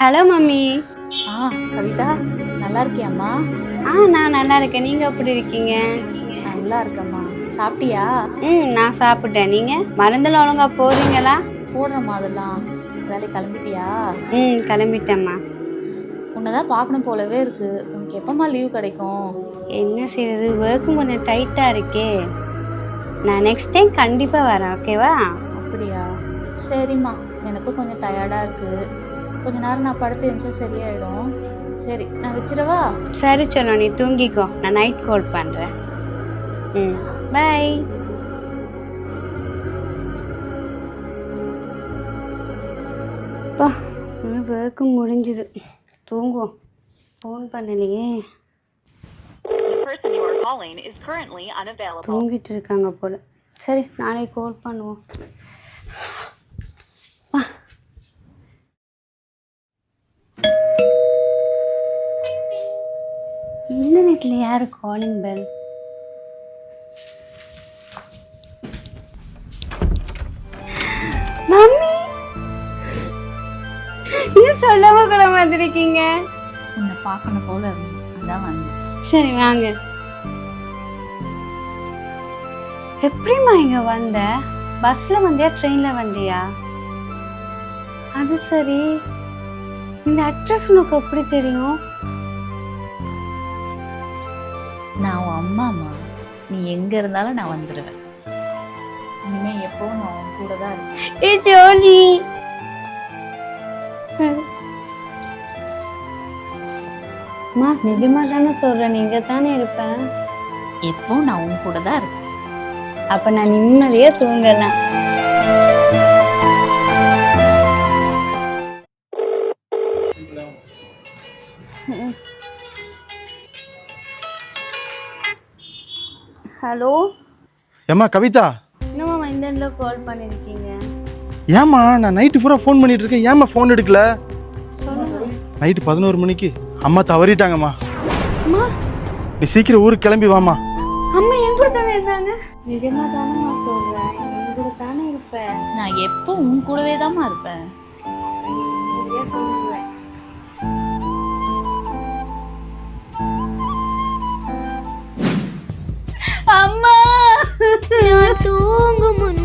Hello mummy. Kavitha, நல்லா இருக்கியாம்மா? நான் நல்லா இருக்கேன். நீங்க எப்படி இருக்கீங்க? நல்லா இருக்கம்மா. சாப்பிட்டியா? நான் சாப்பிட்டேன். நீங்க மருந்தெல்லாம் ஒழுங்கா போறீங்களா? போடுறம்மா அதெல்லாம். வேலை கிளம்பிட்டியா? கிளம்பிட்டேம்மா. உன்னதான் பார்க்கணும் போலவே இருக்கு. உனக்கு எப்பம்மா லீவ் கிடைக்கும்? என்ன செய்யறது, ஒர்க்கும் கொஞ்சம் டைட்டா இருக்கே. நான் நெக்ஸ்ட் டைம் கண்டிப்பா வரேன், ஓகேவா? அப்படியா? சரிம்மா, எனக்கும் கொஞ்சம் டயர்டாக இருக்கு. கொஞ்ச நேரம் நான் படுத்து எழுந்தா சரியாயிடும். சரி, நான் வச்சிடவா? சரி சொல்லும், நீ தூங்கிக்கோ. நான் நைட் கால் பண்றேன். பை. ஒர்க்கு முடிஞ்சுது, தூங்குவோம். ஃபோன் பண்ணலையே, தூங்கிட்டு இருக்காங்க போல. சரி, நாளைக்கு கால் பண்ணுவோம். இந்த நேரத்தில் யாரு காலிங் பெல்? மம்மி, இன்னும் சொல்லாம கூட வந்திருக்கீங்க. உன்னை பார்க்கணும் போல இருக்கு, அதான் வந்தேன். சரி வாங்க. எப்படிம்மா இங்க வந்த? பஸ்ல வந்தியா, ட்ரெயின்ல வந்தியா? அது சரி, இந்த அட்ரஸ் உனக்கு எப்படி தெரியும்? நான் உன் அம்மாம்மா. நீ எங்க இருந்தாலும் நான் வந்துடுவேன். இனிமே எப்பவும் நான் உன் கூட தான் இருக்கேன். ஏ ஜோலி. சரி அம்மா, நிஜமா தானே சொல்றேன், நீங்க தானே இருப்பேன். எப்பவும் நான் உன் கூட தான் இருக்கேன். அப்ப நான் நிம்மதியா தூங்கலாம். ஹலோ. ஏம்மா கவிதா, என்னம்மா இந்த இடத்துல கால் பண்ணிருக்கீங்க? ஏம்மா நான் நைட்டு பூரா ஃபோன் பண்ணிட்டு இருக்கேன், ஏம்மா ஃபோன் எடுக்கல? நைட்டு 11 மணிக்கு அம்மா தவறிட்டாங்கம்மா. அம்மா, நீ சீக்கிரம் ஊருக்கு கிளம்பி வாமா. அம்மா என் கூட தானே இருந்தாங்க. நிஜமா தானே நான் சொல்றேன், என் கூட தானே இருப்பேன். நான் எப்போ உன் கூடவே தாம்மா இருப்பேன். அம்மா, நான் தூங்கும் முன்